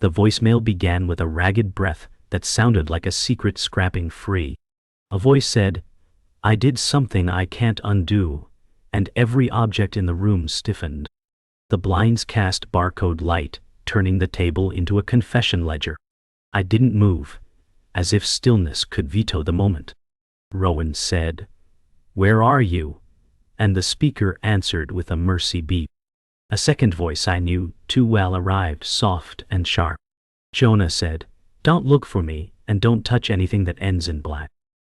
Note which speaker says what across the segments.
Speaker 1: The voicemail began with a ragged breath that sounded like a secret scrapping free. A voice said, "I did something I can't undo," and every object in the room stiffened. The blinds cast barcode light, turning the table into a confession ledger. I didn't move, as if stillness could veto the moment. Rowan said, "Where are you?" And the speaker answered with a mercy beep. A second voice I knew too well arrived, soft and sharp. Jonah said, "Don't look for me, and don't touch anything that ends in black."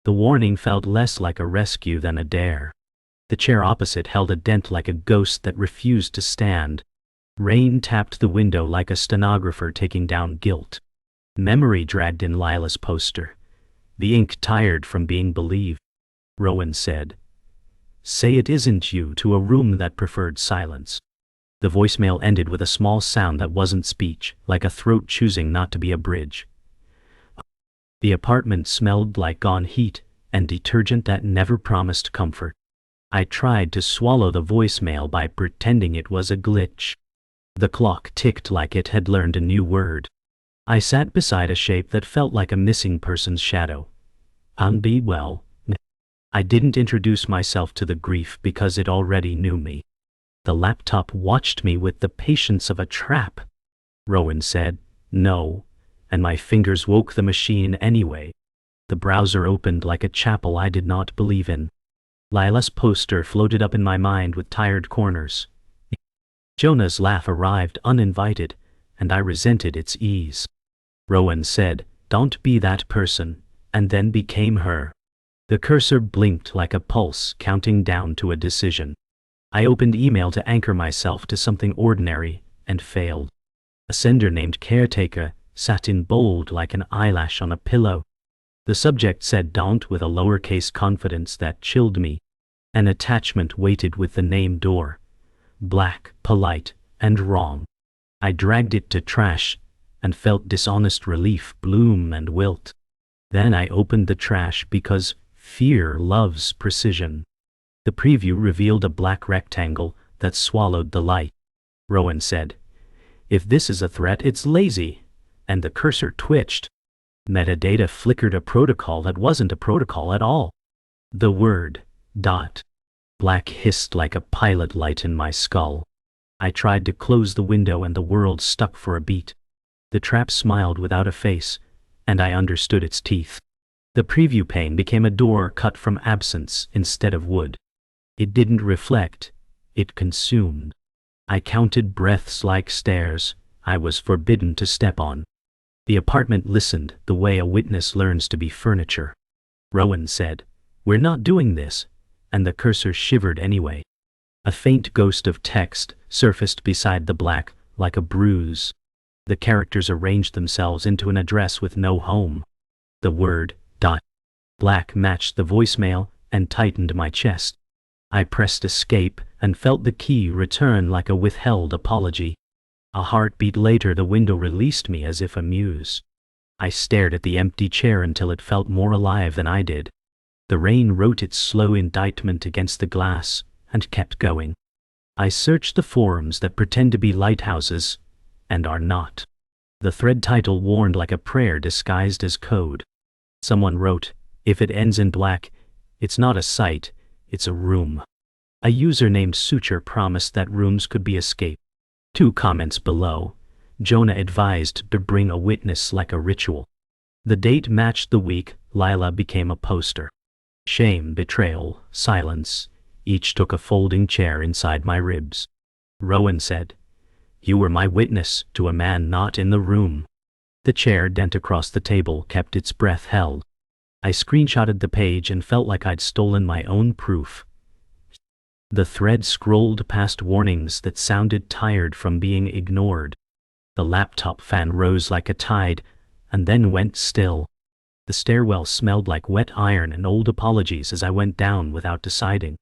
Speaker 1: The warning felt less like a rescue than a dare. The chair opposite held a dent like a ghost that refused to stand. Rain tapped the window like a stenographer taking down guilt. Memory dragged in Lila's poster, the ink tired from being believed. Rowan said, "Say it isn't you," to a room that preferred silence. The voicemail ended with a small sound that wasn't speech, like a throat choosing not to be a bridge. The apartment smelled like gone heat and detergent that never promised comfort. I tried to swallow the voicemail by pretending it was a glitch. The clock ticked like it had learned a new word. I sat beside a shape that felt like a missing person's shadow. Be well. I didn't introduce myself to the grief because it already knew me. The laptop watched me with the patience of a trap. Rowan said, "No," and my fingers woke the machine anyway. The browser opened like a chapel I did not believe in. Lila's poster floated up in my mind with tired corners. Jonah's laugh arrived uninvited, and I resented its ease. Rowan said, "Don't be that person," and then became her. The cursor blinked like a pulse counting down to a decision. I opened email to anchor myself to something ordinary, and failed. A sender named Caretaker sat in bold like an eyelash on a pillow. The subject said "Don't" with a lowercase confidence that chilled me. An attachment waited with the name Door. Black, polite, and wrong. I dragged it to trash, and felt dishonest relief bloom and wilt. Then I opened the trash because fear loves precision. The preview revealed a black rectangle that swallowed the light. Rowan said, "If this is a threat, it's lazy," and the cursor twitched. Metadata flickered a protocol that wasn't a protocol at all. The word, dot. Black hissed like a pilot light in my skull. I tried to close the window and the world stuck for a beat. The trap smiled without a face, and I understood its teeth. The preview pane became a door cut from absence instead of wood. It didn't reflect, it consumed. I counted breaths like stairs I was forbidden to step on. The apartment listened the way a witness learns to be furniture. Rowan said, "We're not doing this," and the cursor shivered anyway. A faint ghost of text surfaced beside the black like a bruise. The characters arranged themselves into an address with no home. The word, dot. Black matched the voicemail and tightened my chest. I pressed escape and felt the key return like a withheld apology. A heartbeat later the window released me as if amused. I stared at the empty chair until it felt more alive than I did. The rain wrote its slow indictment against the glass and kept going. I searched the forums that pretend to be lighthouses and are not. The thread title warned like a prayer disguised as code. Someone wrote, "If it ends in black, it's not a site, it's a room." A user named Suture promised that rooms could be escaped. 2 comments below, Jonah advised to bring a witness like a ritual. The date matched the week Lila became a poster. Shame, betrayal, silence, each took a folding chair inside my ribs. Rowan said, "You were my witness to a man not in the room." The chair dent across the table kept its breath held. I screenshotted the page and felt like I'd stolen my own proof. The thread scrolled past warnings that sounded tired from being ignored. The laptop fan rose like a tide, and then went still. The stairwell smelled like wet iron and old apologies as I went down without deciding.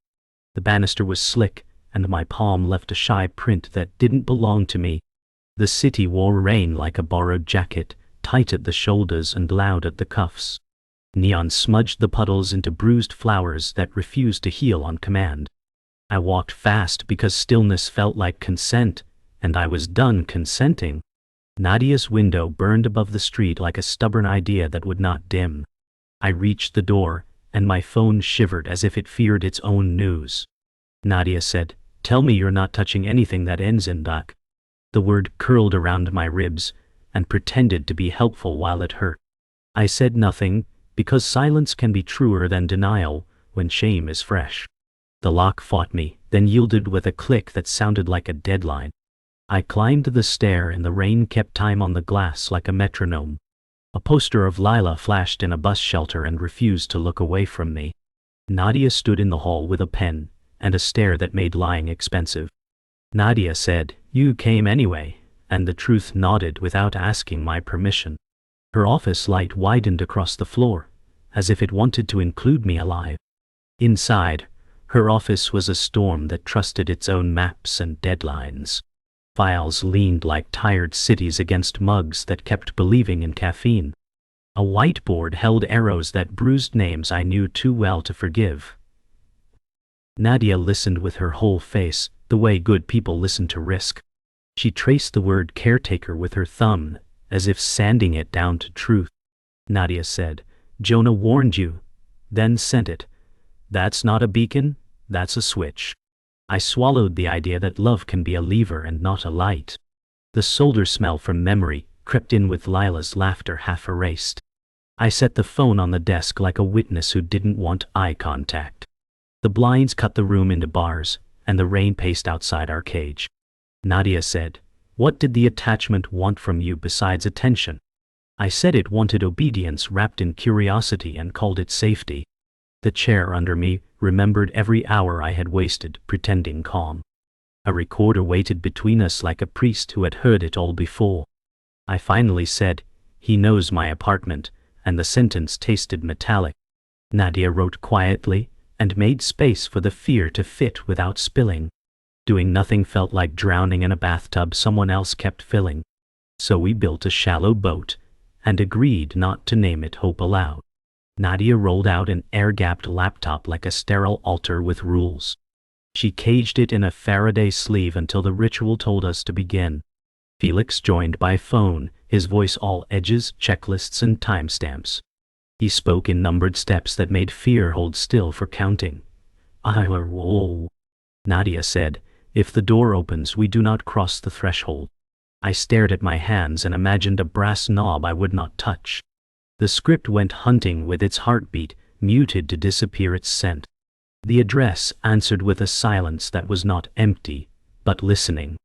Speaker 1: The banister was slick, and my palm left a shy print that didn't belong to me. The city wore rain like a borrowed jacket, tight at the shoulders and loud at the cuffs. Neon smudged the puddles into bruised flowers that refused to heal on command. I walked fast because stillness felt like consent, and I was done consenting. Nadia's window burned above the street like a stubborn idea that would not dim. I reached the door, and my phone shivered as if it feared its own news. Nadia said, "Tell me you're not touching anything that ends in duck." The word curled around my ribs, and pretended to be helpful while it hurt. I said nothing, because silence can be truer than denial when shame is fresh. The lock fought me, then yielded with a click that sounded like a deadline. I climbed the stair and the rain kept time on the glass like a metronome. A poster of Lila flashed in a bus shelter and refused to look away from me. Nadia stood in the hall with a pen, and a stare that made lying expensive. Nadia said, "You came anyway," and the truth nodded without asking my permission. Her office light widened across the floor, as if it wanted to include me alive. Inside, her office was a storm that trusted its own maps and deadlines. Files leaned like tired cities against mugs that kept believing in caffeine. A whiteboard held arrows that bruised names I knew too well to forgive. Nadia listened with her whole face, the way good people listen to risk. She traced the word caretaker with her thumb, as if sanding it down to truth. Nadia said, "Jonah warned you, then sent it. That's not a beacon, that's a switch." I swallowed the idea that love can be a lever and not a light. The solder smell from memory crept in with Lila's laughter half erased. I set the phone on the desk like a witness who didn't want eye contact. The blinds cut the room into bars, and the rain paced outside our cage. Nadia said, "What did the attachment want from you besides attention?" I said it wanted obedience wrapped in curiosity and called it safety. The chair under me remembered every hour I had wasted pretending calm. A recorder waited between us like a priest who had heard it all before. I finally said, "He knows my apartment," and the sentence tasted metallic. Nadia wrote quietly, and made space for the fear to fit without spilling. Doing nothing felt like drowning in a bathtub someone else kept filling. So we built a shallow boat, and agreed not to name it Hope Aloud. Nadia rolled out an air-gapped laptop like a sterile altar with rules. She caged it in a Faraday sleeve until the ritual told us to begin. Felix joined by phone, his voice all edges, checklists, and timestamps. He spoke in numbered steps that made fear hold still for counting. "Oh," Nadia said, "if the door opens, we do not cross the threshold." I stared at my hands and imagined a brass knob I would not touch. The script went hunting with its heartbeat, muted to disappear its scent. The address answered with a silence that was not empty, but listening.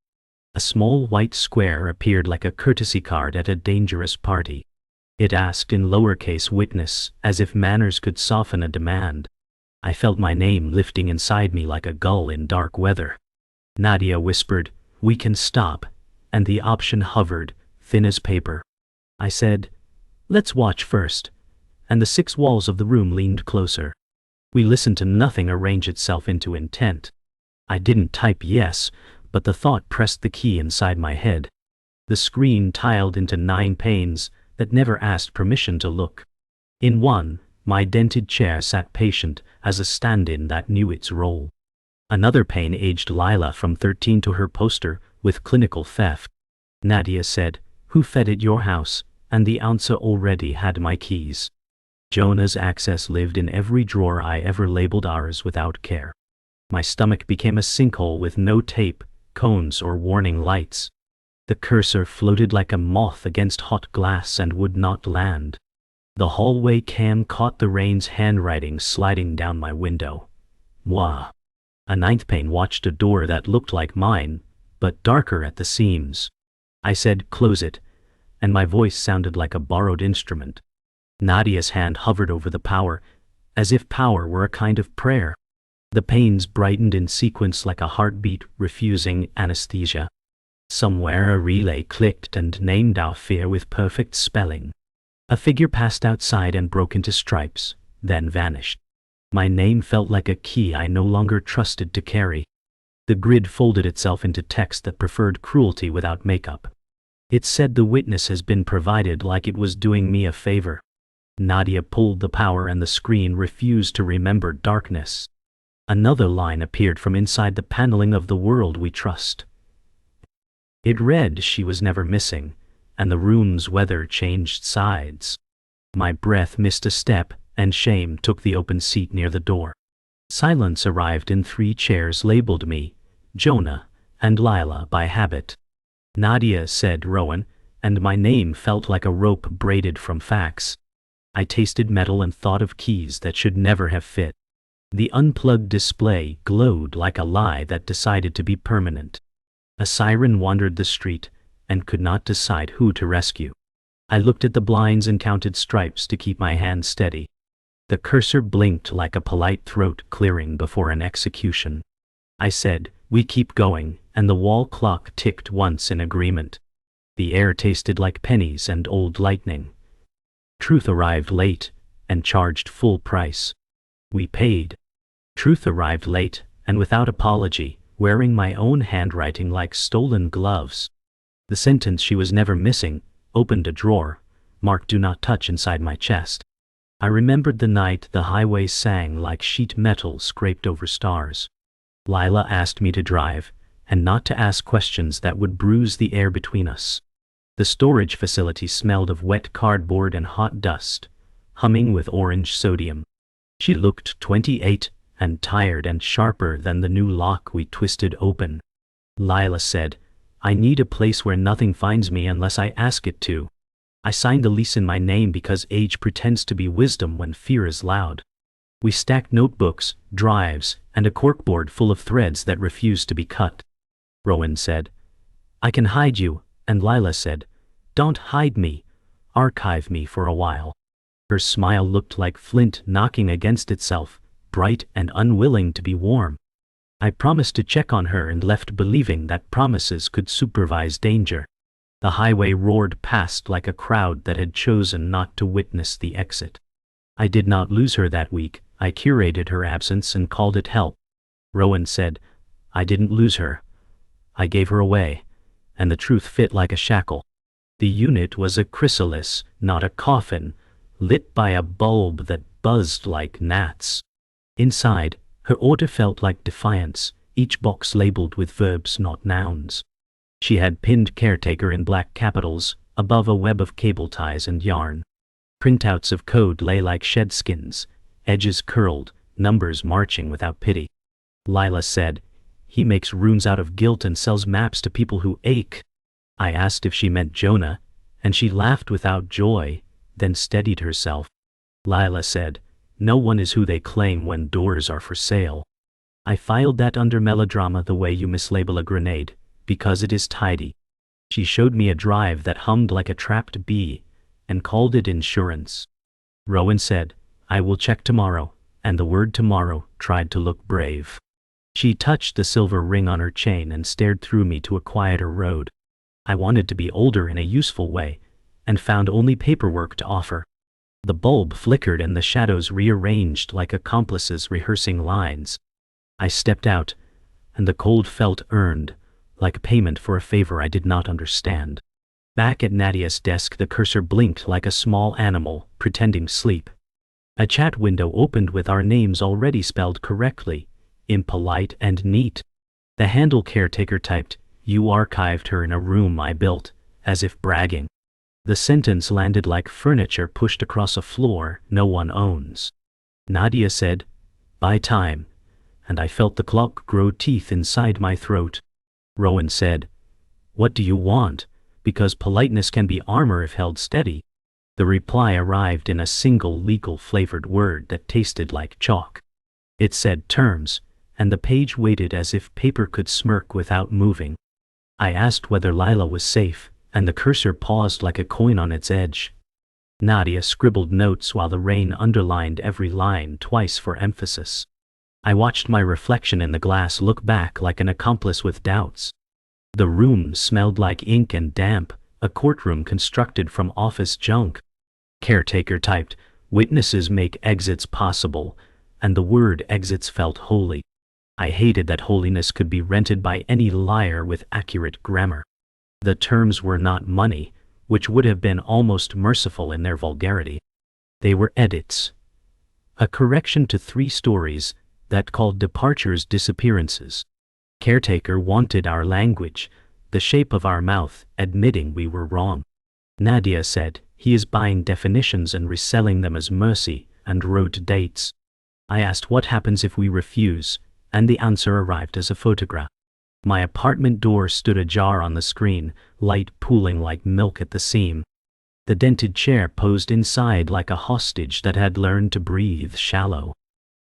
Speaker 1: A small white square appeared like a courtesy card at a dangerous party. It asked in lowercase witness, as if manners could soften a demand. I felt my name lifting inside me like a gull in dark weather. Nadia whispered, "We can stop," and the option hovered, thin as paper. I said, "Let's watch first," and the 6 walls of the room leaned closer. We listened to nothing arrange itself into intent. I didn't type yes, but the thought pressed the key inside my head. The screen tiled into 9 panes that never asked permission to look. In one, my dented chair sat patient as a stand-in that knew its role. Another pane aged Lila from 13 to her poster with clinical theft. Nadia said, "Who fed at your house?" And the answer already had my keys. Jonah's access lived in every drawer I ever labeled ours without care. My stomach became a sinkhole with no tape, cones, or warning lights. The cursor floated like a moth against hot glass and would not land. The hallway cam caught the rain's handwriting sliding down my window. Mwah. A 9th pane watched a door that looked like mine, but darker at the seams. I said, "Close it," and my voice sounded like a borrowed instrument. Nadia's hand hovered over the power, as if power were a kind of prayer. The panes brightened in sequence like a heartbeat refusing anesthesia. Somewhere a relay clicked and named our fear with perfect spelling. A figure passed outside and broke into stripes, then vanished. My name felt like a key I no longer trusted to carry. The grid folded itself into text that preferred cruelty without makeup. It said the witness has been provided like it was doing me a favor. Nadia pulled the power and the screen refused to remember darkness. Another line appeared from inside the paneling of the world we trust. It read she was never missing, and the room's weather changed sides. My breath missed a step, and shame took the open seat near the door. Silence arrived in 3 chairs labeled me, Jonah, and Lila by habit. Nadia said Rowan, and my name felt like a rope braided from facts. I tasted metal and thought of keys that should never have fit. The unplugged display glowed like a lie that decided to be permanent. A siren wandered the street, and could not decide who to rescue. I looked at the blinds and counted stripes to keep my hand steady. The cursor blinked like a polite throat clearing before an execution. I said, "We keep going," and the wall clock ticked once in agreement. The air tasted like pennies and old lightning. Truth arrived late, and charged full price. We paid. Truth arrived late, and without apology, wearing my own handwriting like stolen gloves. The sentence she was never missing opened a drawer, marked "Do Not Touch" inside my chest. I remembered the night the highway sang like sheet metal scraped over stars. Lila asked me to drive, and not to ask questions that would bruise the air between us. The storage facility smelled of wet cardboard and hot dust, humming with orange sodium. She looked 28, and tired and sharper than the new lock we twisted open. Lila said, "I need a place where nothing finds me unless I ask it to." I signed the lease in my name because age pretends to be wisdom when fear is loud. We stacked notebooks, drives, and a corkboard full of threads that refused to be cut. Rowan said, "I can hide you," and Lila said, "Don't hide me, archive me for a while." Her smile looked like flint knocking against itself, bright and unwilling to be warm. I promised to check on her and left believing that promises could supervise danger. The highway roared past like a crowd that had chosen not to witness the exit. I did not lose her that week. I curated her absence and called it help. Rowan said, "I didn't lose her. I gave her away," and the truth fit like a shackle. The unit was a chrysalis, not a coffin, lit by a bulb that buzzed like gnats. Inside, her order felt like defiance, each box labeled with verbs, not nouns. She had pinned "caretaker" in black capitals, above a web of cable ties and yarn. Printouts of code lay like shed skins, edges curled, numbers marching without pity. Lila said, "He makes runes out of guilt and sells maps to people who ache." I asked if she meant Jonah, and she laughed without joy, then steadied herself. Lila said, "No one is who they claim when doors are for sale." I filed that under melodrama the way you mislabel a grenade, because it is tidy. She showed me a drive that hummed like a trapped bee, and called it insurance. Rowan said, "I will check tomorrow," and the word tomorrow tried to look brave. She touched the silver ring on her chain and stared through me to a quieter road. I wanted to be older in a useful way, and found only paperwork to offer. The bulb flickered and the shadows rearranged like accomplices rehearsing lines. I stepped out, and the cold felt earned, like payment for a favor I did not understand. Back at Nadia's desk, the cursor blinked like a small animal, pretending sleep. A chat window opened with our names already spelled correctly, impolite and neat. The handle caretaker typed, "You archived her in a room I built," as if bragging. The sentence landed like furniture pushed across a floor no one owns. Nadia said, "Buy time," and I felt the clock grow teeth inside my throat. Rowan said, "What do you want? Because politeness can be armor if held steady." The reply arrived in a single legal-flavored word that tasted like chalk. It said terms, and the page waited as if paper could smirk without moving. I asked whether Lila was safe, and the cursor paused like a coin on its edge. Nadia scribbled notes while the rain underlined every line twice for emphasis. I watched my reflection in the glass look back like an accomplice with doubts. The room smelled like ink and damp, a courtroom constructed from office junk. Caretaker typed, "Witnesses make exits possible," and the word exits felt holy. I hated that holiness could be rented by any liar with accurate grammar. The terms were not money, which would have been almost merciful in their vulgarity. They were edits. A correction to 3 stories that called departures disappearances. Caretaker wanted our language, the shape of our mouth, admitting we were wrong. Nadia said, he is buying definitions and reselling them as mercy, and wrote dates. I asked what happens if we refuse, and the answer arrived as a photograph. My apartment door stood ajar on the screen, light pooling like milk at the seam. The dented chair posed inside like a hostage that had learned to breathe shallow.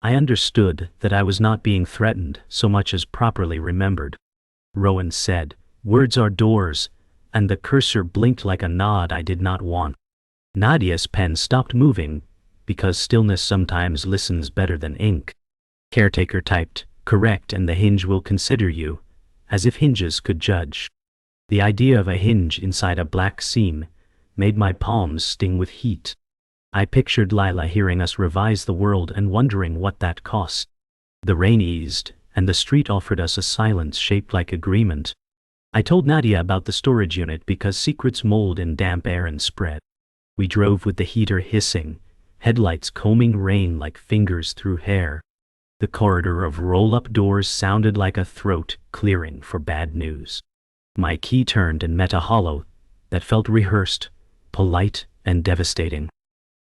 Speaker 1: I understood that I was not being threatened so much as properly remembered. Rowan said, "Words are doors," and the cursor blinked like a nod I did not want. Nadia's pen stopped moving, because stillness sometimes listens better than ink. Caretaker typed, "Correct, and the hinge will consider you," as if hinges could judge. The idea of a hinge inside a black seam made my palms sting with heat. I pictured Lila hearing us revise the world and wondering what that cost. The rain eased, and the street offered us a silence shaped like agreement. I told Nadia about the storage unit because secrets mold in damp air and spread. We drove with the heater hissing, headlights combing rain like fingers through hair. The corridor of roll-up doors sounded like a throat clearing for bad news. My key turned and met a hollow that felt rehearsed, polite, and devastating.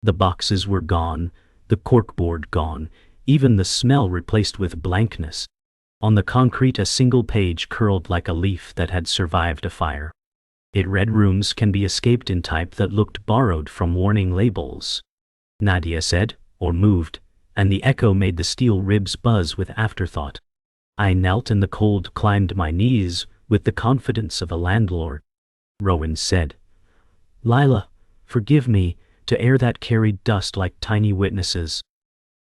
Speaker 1: The boxes were gone, the corkboard gone, even the smell replaced with blankness. On the concrete a single page curled like a leaf that had survived a fire. It read, "Rooms can be escaped," in type that looked borrowed from warning labels. Nadia said, or moved, and the echo made the steel ribs buzz with afterthought. I knelt and the cold climbed my knees with the confidence of a landlord. Rowan said, "Lila, forgive me," to air that carried dust like tiny witnesses.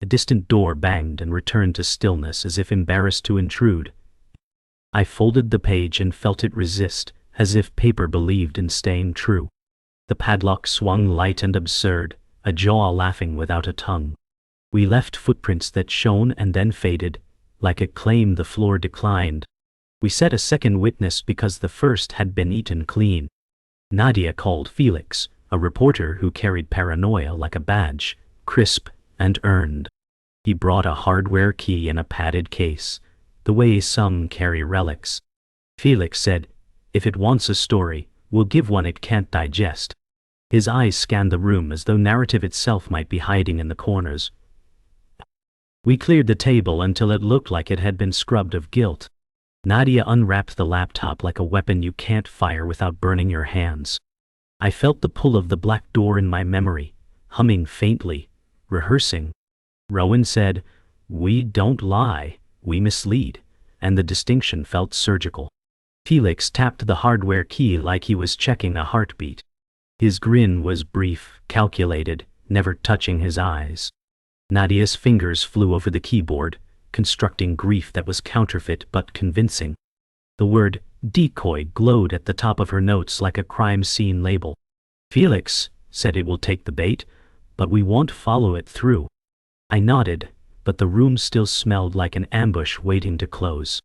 Speaker 1: A distant door banged and returned to stillness as if embarrassed to intrude. I folded the page and felt it resist, as if paper believed in staying true. The padlock swung light and absurd, a jaw laughing without a tongue. We left footprints that shone and then faded, like a claim the floor declined. We set a second witness because the first had been eaten clean. Nadia called Felix, a reporter who carried paranoia like a badge, crisp and earned. He brought a hardware key in a padded case, the way some carry relics. Felix said, "If it wants a story, we'll give one it can't digest." His eyes scanned the room as though narrative itself might be hiding in the corners. We cleared the table until it looked like it had been scrubbed of guilt. Nadia unwrapped the laptop like a weapon you can't fire without burning your hands. I felt the pull of the black door in my memory, humming faintly, rehearsing. Rowan said, "We don't lie, we mislead," and the distinction felt surgical. Felix tapped the hardware key like he was checking a heartbeat. His grin was brief, calculated, never touching his eyes. Nadia's fingers flew over the keyboard, constructing grief that was counterfeit but convincing. The word "decoy" glowed at the top of her notes like a crime scene label. Felix said, "It will take the bait, but we won't follow it through." I nodded, but the room still smelled like an ambush waiting to close.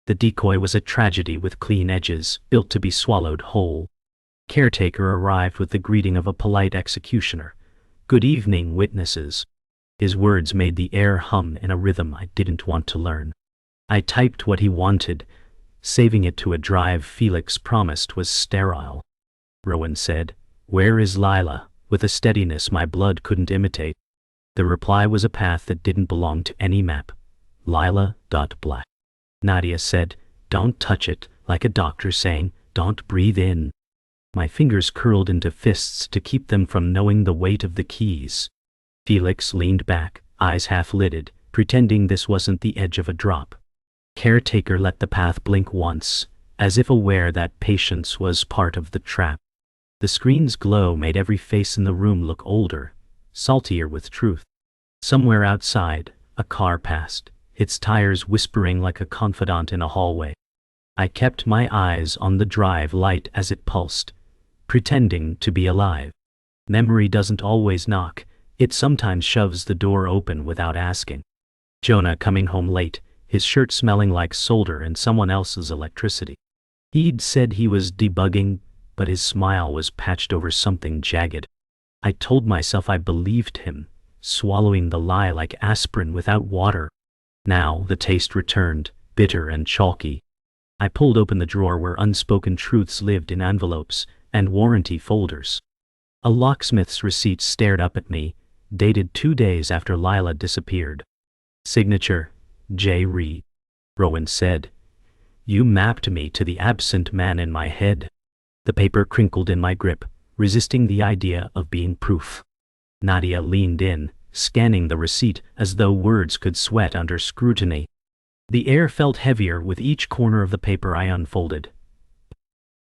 Speaker 1: The decoy was a tragedy with clean edges, built to be swallowed whole. Caretaker arrived with the greeting of a polite executioner. "Good evening, witnesses." His words made the air hum in a rhythm I didn't want to learn. I typed what he wanted, saving it to a drive Felix promised was sterile. Rowan said, "Where is Lila?" with a steadiness my blood couldn't imitate. The reply was a path that didn't belong to any map. Lila.black. Nadia said, "Don't touch it," like a doctor saying, "Don't breathe in." My fingers curled into fists to keep them from knowing the weight of the keys. Felix leaned back, eyes half-lidded, pretending this wasn't the edge of a drop. Caretaker let the path blink once, as if aware that patience was part of the trap. The screen's glow made every face in the room look older, saltier with truth. Somewhere outside, a car passed, its tires whispering like a confidant in a hallway. I kept my eyes on the drive light as it pulsed, pretending to be alive. Memory doesn't always knock, it sometimes shoves the door open without asking. Jonah coming home late, his shirt smelling like solder and someone else's electricity. He'd said he was debugging, but his smile was patched over something jagged. I told myself I believed him, swallowing the lie like aspirin without water. Now the taste returned, bitter and chalky. I pulled open the drawer where unspoken truths lived in envelopes, and warranty folders. A locksmith's receipt stared up at me, dated 2 days after Lila disappeared. Signature, J. Reed. Rowan said, "You mapped me to the absent man in my head." The paper crinkled in my grip, resisting the idea of being proof. Nadia leaned in, scanning the receipt as though words could sweat under scrutiny. The air felt heavier with each corner of the paper I unfolded.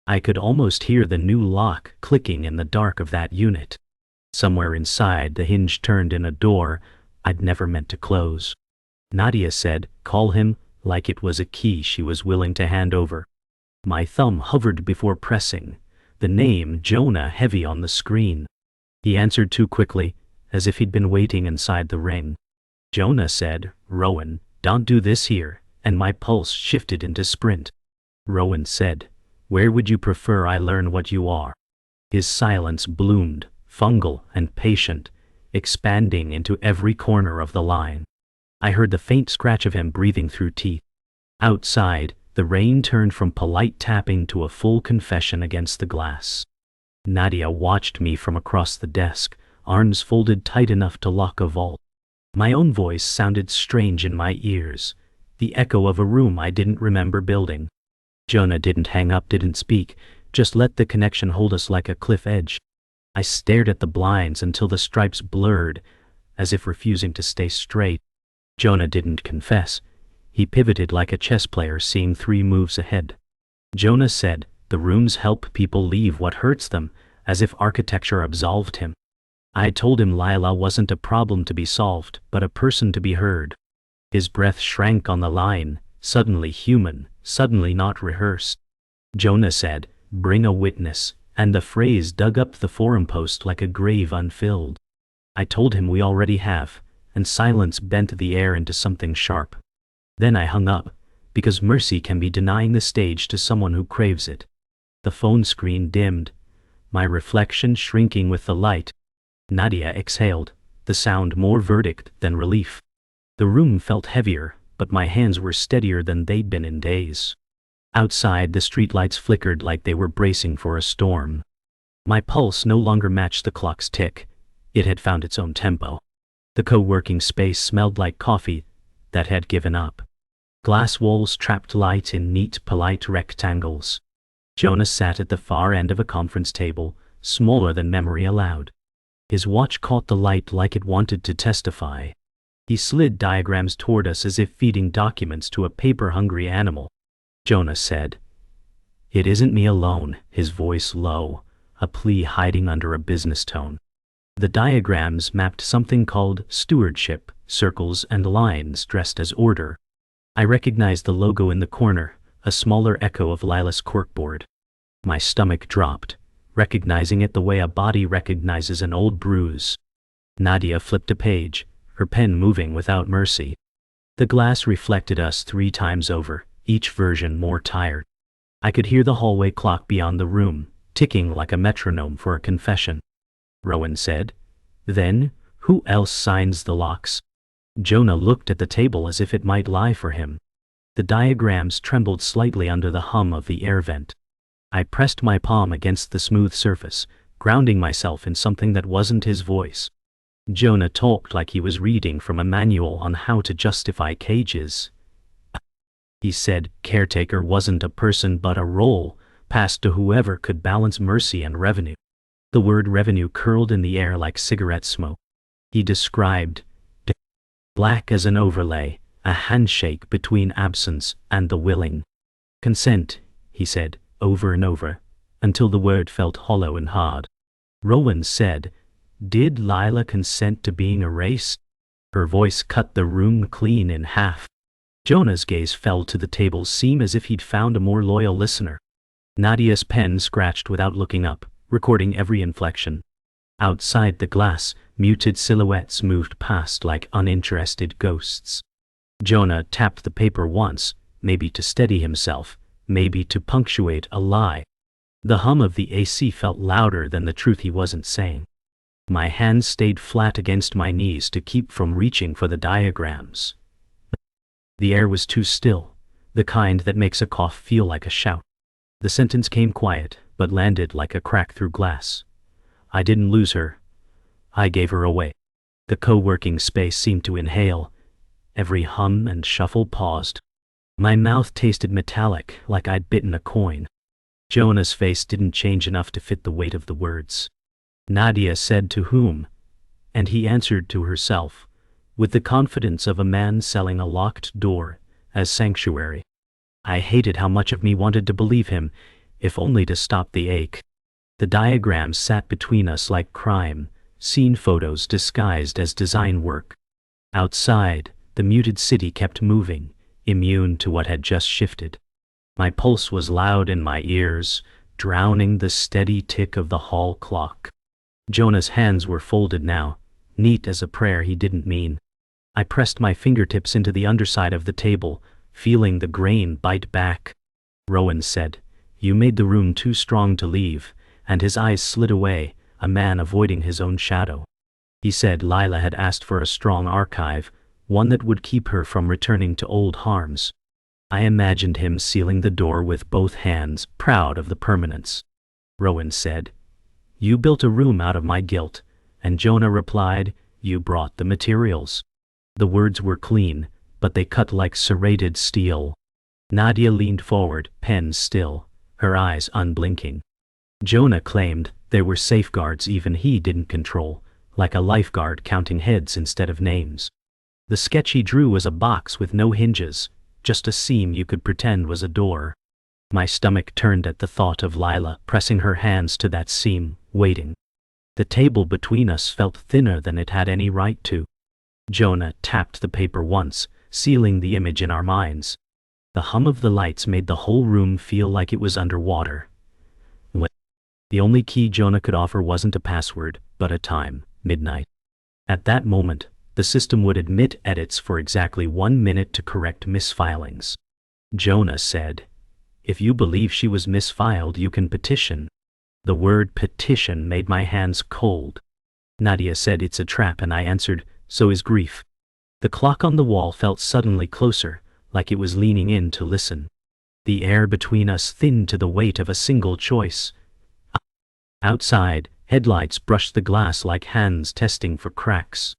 Speaker 1: I could almost hear the new lock clicking in the dark of that unit. Somewhere inside, the hinge turned in a door I'd never meant to close. Nadia said, "Call him," like it was a key she was willing to hand over. My thumb hovered before pressing, the name Jonah heavy on the screen. He answered too quickly, as if he'd been waiting inside the ring. Jonah said, "Rowan, don't do this here," and my pulse shifted into sprint. Rowan said, "Where would you prefer I learn what you are?" His silence bloomed, fungal and patient, expanding into every corner of the line. I heard the faint scratch of him breathing through teeth. Outside, the rain turned from polite tapping to a full confession against the glass. Nadia watched me from across the desk, arms folded tight enough to lock a vault. My own voice sounded strange in my ears, the echo of a room I didn't remember building. Jonah didn't hang up, didn't speak, just let the connection hold us like a cliff edge. I stared at the blinds until the stripes blurred, as if refusing to stay straight. Jonah didn't confess. He pivoted like a chess player seeing 3 moves ahead. Jonah said, "The rooms help people leave what hurts them," as if architecture absolved him. I told him Lila wasn't a problem to be solved, but a person to be heard. His breath shrank on the line, suddenly human, suddenly not rehearsed. Jonah said, "Bring a witness," and the phrase dug up the forum post like a grave unfilled. I told him we already have, and silence bent the air into something sharp. Then I hung up, because mercy can be denying the stage to someone who craves it. The phone screen dimmed, my reflection shrinking with the light. Nadia exhaled, the sound more verdict than relief. The room felt heavier, but my hands were steadier than they'd been in days. Outside, the streetlights flickered like they were bracing for a storm. My pulse no longer matched the clock's tick. It had found its own tempo. The co-working space smelled like coffee that had given up. Glass walls trapped light in neat, polite rectangles. Jonah sat at the far end of a conference table, smaller than memory allowed. His watch caught the light like it wanted to testify. He slid diagrams toward us as if feeding documents to a paper-hungry animal. Jonah said, "It isn't me alone," his voice low, a plea hiding under a business tone. The diagrams mapped something called stewardship, circles and lines dressed as order. I recognized the logo in the corner, a smaller echo of Lila's corkboard. My stomach dropped, recognizing it the way a body recognizes an old bruise. Nadia flipped a page, her pen moving without mercy. The glass reflected us 3 times over, each version more tired. I could hear the hallway clock beyond the room, ticking like a metronome for a confession. Rowan said, "Then, who else signs the locks?" Jonah looked at the table as if it might lie for him. The diagrams trembled slightly under the hum of the air vent. I pressed my palm against the smooth surface, grounding myself in something that wasn't his voice. Jonah talked like he was reading from a manual on how to justify cages. He said caretaker wasn't a person but a role, passed to whoever could balance mercy and revenue. The word revenue curled in the air like cigarette smoke. He described black as an overlay, a handshake between absence and the willing. Consent, he said, over and over, until the word felt hollow and hard. Rowan said, "Did Lila consent to being erased?" Her voice cut the room clean in half. Jonah's gaze fell to the table's seam as if he'd found a more loyal listener. Nadia's pen scratched without looking up, recording every inflection. Outside the glass, muted silhouettes moved past like uninterested ghosts. Jonah tapped the paper once, maybe to steady himself, maybe to punctuate a lie. The hum of the AC felt louder than the truth he wasn't saying. My hands stayed flat against my knees to keep from reaching for the diagrams. The air was too still, the kind that makes a cough feel like a shout. The sentence came quiet, but landed like a crack through glass. I didn't lose her. I gave her away. The co-working space seemed to inhale. Every hum and shuffle paused. My mouth tasted metallic, like I'd bitten a coin. Jonah's face didn't change enough to fit the weight of the words. Nadia said to whom? And he answered to herself, with the confidence of a man selling a locked door as sanctuary. I hated how much of me wanted to believe him, if only to stop the ache. The diagrams sat between us like crime scene photos disguised as design work. Outside, the muted city kept moving, immune to what had just shifted. My pulse was loud in my ears, drowning the steady tick of the hall clock. Jonah's hands were folded now, neat as a prayer he didn't mean. I pressed my fingertips into the underside of the table, feeling the grain bite back. Rowan said, "You made the room too strong to leave," and his eyes slid away, a man avoiding his own shadow. He said Lila had asked for a strong archive, one that would keep her from returning to old harms. I imagined him sealing the door with both hands, proud of the permanence. Rowan said, "You built a room out of my guilt," and Jonah replied, "You brought the materials." The words were clean, but they cut like serrated steel. Nadia leaned forward, pen still, her eyes unblinking. Jonah claimed there were safeguards even he didn't control, like a lifeguard counting heads instead of names. The sketch he drew was a box with no hinges, just a seam you could pretend was a door. My stomach turned at the thought of Lila pressing her hands to that seam, waiting. The table between us felt thinner than it had any right to. Jonah tapped the paper once, sealing the image in our minds. The hum of the lights made the whole room feel like it was underwater. The only key Jonah could offer wasn't a password, but a time, midnight. At that moment, the system would admit edits for exactly 1 minute to correct misfilings. Jonah said, "If you believe she was misfiled, you can petition." The word petition made my hands cold. Nadia said it's a trap, and I answered, "So is grief." The clock on the wall felt suddenly closer, like it was leaning in to listen. The air between us thinned to the weight of a single choice. Outside, headlights brushed the glass like hands testing for cracks.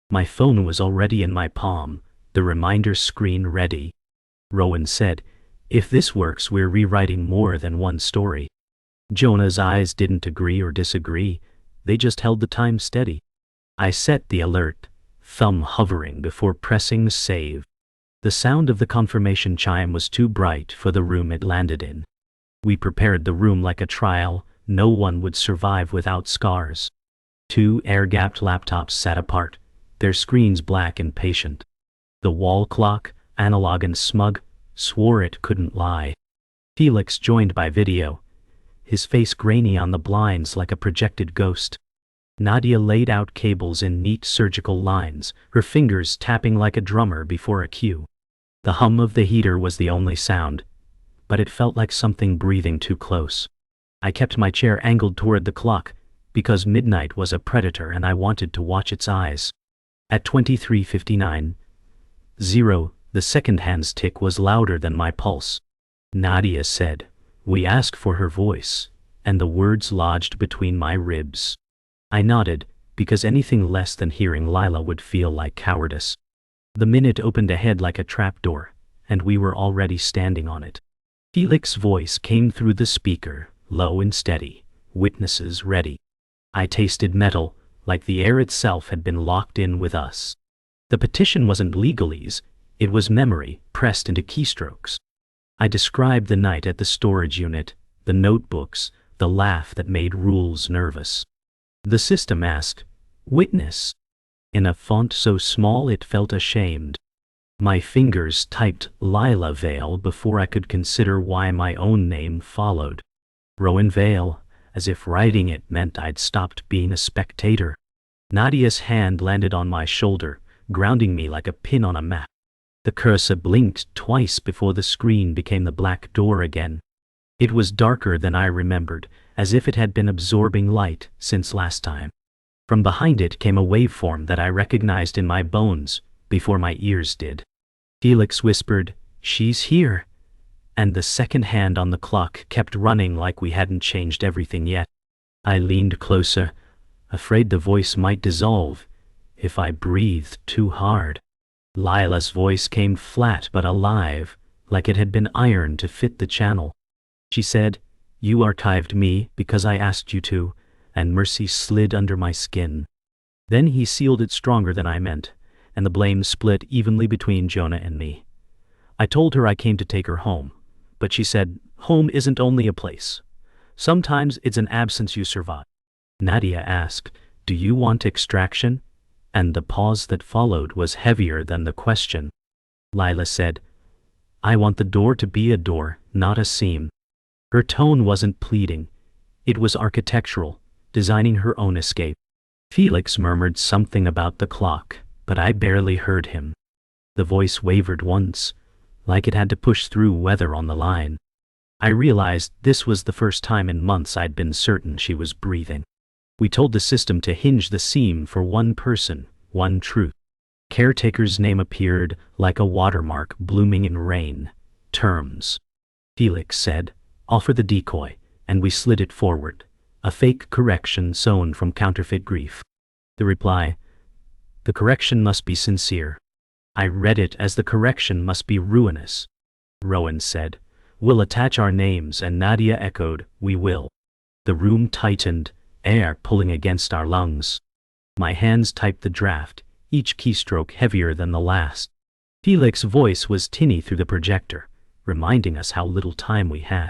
Speaker 1: My phone was already in my palm, the reminder screen ready. Rowan said, "If this works, we're rewriting more than one story." Jonah's eyes didn't agree or disagree, they just held the time steady. I set the alert, thumb hovering before pressing save. The sound of the confirmation chime was too bright for the room it landed in. We prepared the room like a trial. No one would survive without scars. 2 air-gapped laptops sat apart, their screens black and patient. The wall clock, analog and smug, swore it couldn't lie. Felix joined by video, his face grainy on the blinds like a projected ghost. Nadia laid out cables in neat surgical lines, her fingers tapping like a drummer before a cue. The hum of the heater was the only sound, but it felt like something breathing too close. I kept my chair angled toward the clock, because midnight was a predator and I wanted to watch its eyes. At 23:59, the second hand's tick was louder than my pulse. Nadia said, "We ask for her voice," and the words lodged between my ribs. I nodded, because anything less than hearing Lila would feel like cowardice. The minute opened ahead like a trapdoor, and we were already standing on it. Felix's voice came through the speaker, low and steady, witnesses ready. I tasted metal, like the air itself had been locked in with us. The petition wasn't legalese, it was memory, pressed into keystrokes. I described the night at the storage unit, the notebooks, the laugh that made rules nervous. The system asked, "Witness," in a font so small it felt ashamed. My fingers typed Lila Vale before I could consider why my own name followed. Rowan Vale, as if writing it meant I'd stopped being a spectator. Nadia's hand landed on my shoulder, grounding me like a pin on a map. The cursor blinked twice before the screen became the black door again. It was darker than I remembered, as if it had been absorbing light since last time. From behind it came a waveform that I recognized in my bones before my ears did. Felix whispered, "She's here," and the second hand on the clock kept running like we hadn't changed everything yet. I leaned closer, afraid the voice might dissolve if I breathed too hard. Lila's voice came flat but alive, like it had been ironed to fit the channel. She said, "You archived me because I asked you to," and mercy slid under my skin. Then he sealed it stronger than I meant, and the blame split evenly between Jonah and me. I told her I came to take her home, but she said, "Home isn't only a place. Sometimes it's an absence you survive." Nadia asked, "Do you want extraction?" And the pause that followed was heavier than the question. Lila said, "I want the door to be a door, not a seam." Her tone wasn't pleading. It was architectural, designing her own escape. Felix murmured something about the clock, but I barely heard him. The voice wavered once, like it had to push through weather on the line. I realized this was the first time in months I'd been certain she was breathing. We told the system to hinge the seam for one person, one truth. Caretaker's name appeared like a watermark blooming in rain. Terms. Felix said, "Offer the decoy," and we slid it forward, a fake correction sewn from counterfeit grief. The reply, "The correction must be sincere." I read it as the correction must be ruinous. Rowan said, "We'll attach our names," and Nadia echoed, "We will." The room tightened, air pulling against our lungs. My hands typed the draft, each keystroke heavier than the last. Felix's voice was tinny through the projector, reminding us how little time we had.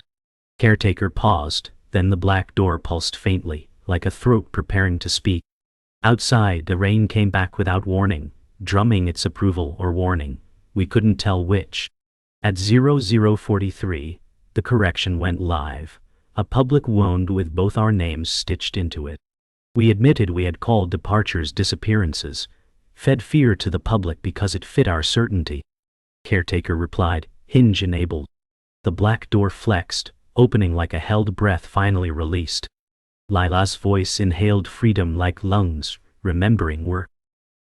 Speaker 1: Caretaker paused, then the black door pulsed faintly, like a throat preparing to speak. Outside, the rain came back without warning, drumming its approval or warning. We couldn't tell which. At 0043, the correction went live, a public wound with both our names stitched into it. We admitted we had called departures disappearances, fed fear to the public because it fit our certainty. Caretaker replied, "Hinge enabled." The black door flexed, opening like a held breath finally released. Lila's voice inhaled freedom like lungs, remembering work.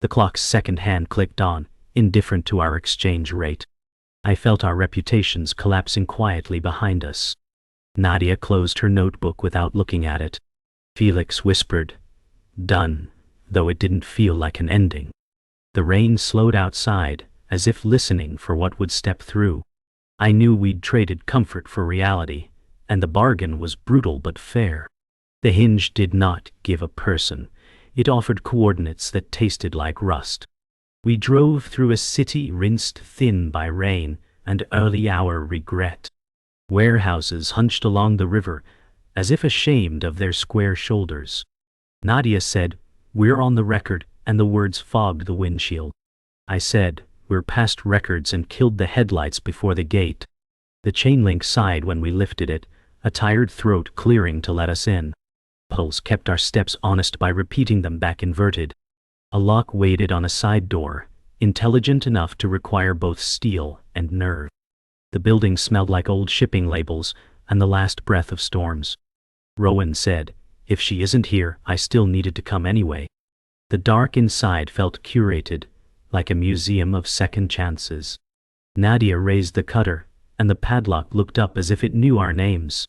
Speaker 1: The clock's second hand clicked on, indifferent to our exchange rate. I felt our reputations collapsing quietly behind us. Nadia closed her notebook without looking at it. Felix whispered, "Done," though it didn't feel like an ending. The rain slowed outside, as if listening for what would step through. I knew we'd traded comfort for reality, and the bargain was brutal but fair. The hinge did not give a person. It offered coordinates that tasted like rust. We drove through a city rinsed thin by rain and early hour regret. Warehouses hunched along the river, as if ashamed of their square shoulders. Nadia said, "We're on the record," and the words fogged the windshield. I said, "We're past records," and killed the headlights before the gate. The chain link sighed when we lifted it, a tired throat clearing to let us in. Pulse kept our steps honest by repeating them back inverted. A lock waited on a side door, intelligent enough to require both steel and nerve. The building smelled like old shipping labels and the last breath of storms. Rowan said, "If she isn't here, I still needed to come anyway." The dark inside felt curated, like a museum of second chances. Nadia raised the cutter, and the padlock looked up as if it knew our names.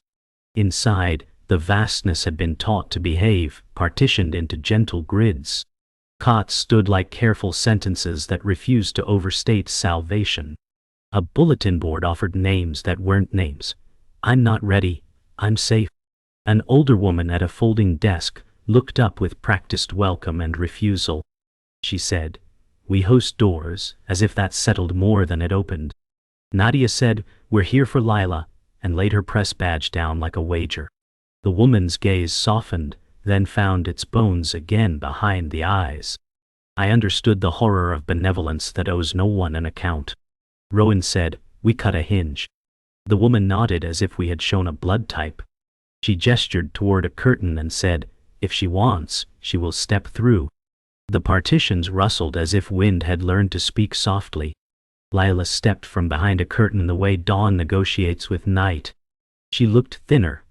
Speaker 1: Inside, the vastness had been taught to behave, partitioned into gentle grids. Cots stood like careful sentences that refused to overstate salvation. A bulletin board offered names that weren't names. "I'm not ready, I'm safe." An older woman at a folding desk looked up with practiced welcome and refusal. She said, "We host doors," as if that settled more than it opened. Nadia said, "We're here for Lila," and laid her press badge down like a wager. The woman's gaze softened, then found its bones again behind the eyes. I understood the horror of benevolence that owes no one an account. Rowan said, "We cut a hinge." The woman nodded as if we had shown a blood type. She gestured toward a curtain and said, "If she wants, she will step through." The partitions rustled as if wind had learned to speak softly. Lila stepped from behind a curtain the way dawn negotiates with night. She looked thinner,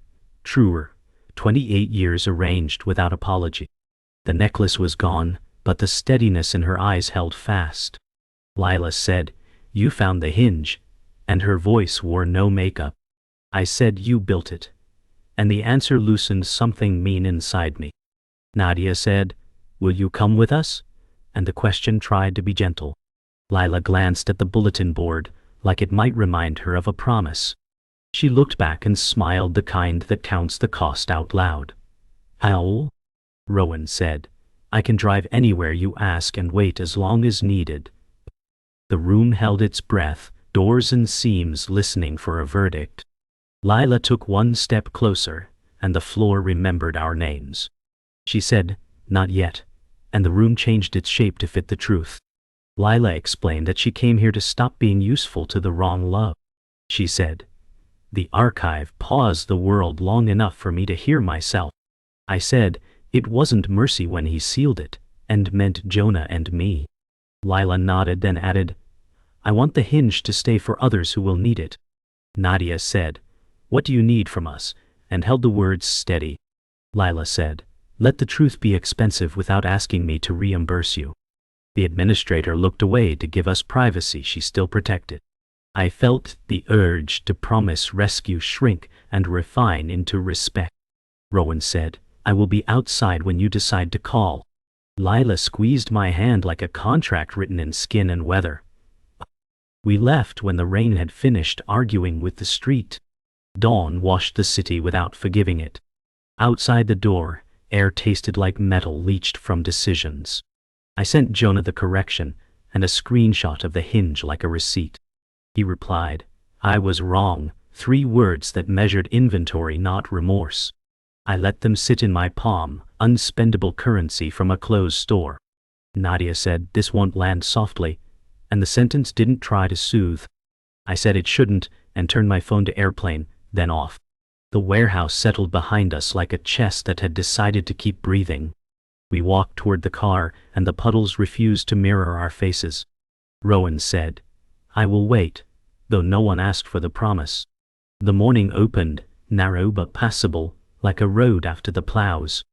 Speaker 1: truer, 28 years arranged without apology. The necklace was gone, but the steadiness in her eyes held fast. Lila said, "You found the hinge," and her voice wore no makeup. I said, "You built it." And the answer loosened something mean inside me. Nadia said, "Will you come with us?" And the question tried to be gentle. Lila glanced at the bulletin board, like it might remind her of a promise. She looked back and smiled, the kind that counts the cost out loud. "I'll," Rowan said. "I can drive anywhere you ask and wait as long as needed." The room held its breath, doors and seams listening for a verdict. Lila took one step closer, and the floor remembered our names. She said, "Not yet," and the room changed its shape to fit the truth. Lila explained that she came here to stop being useful to the wrong love. She said, "The archive paused the world long enough for me to hear myself." I said, "It wasn't mercy when he sealed it, and meant Jonah and me." Lila nodded, then added, "I want the hinge to stay for others who will need it." Nadia said, "What do you need from us?" and held the words steady. Lila said, "Let the truth be expensive without asking me to reimburse you." The administrator looked away to give us privacy she still protected. I felt the urge to promise rescue shrink and refine into respect. Rowan said, "I will be outside when you decide to call." Lila squeezed my hand like a contract written in skin and weather. We left when the rain had finished arguing with the street. Dawn washed the city without forgiving it. Outside the door, air tasted like metal leached from decisions. I sent Jonah the correction and a screenshot of the hinge like a receipt. He replied, "I was wrong," 3 words that measured inventory, not remorse. I let them sit in my palm, unspendable currency from a closed store. Nadia said, "This won't land softly," and the sentence didn't try to soothe. I said it shouldn't and turned my phone to airplane, then off. The warehouse settled behind us like a chest that had decided to keep breathing. We walked toward the car, and the puddles refused to mirror our faces. Rowan said, "I will wait," though no one asked for the promise. The morning opened, narrow but passable, like a road after the plows.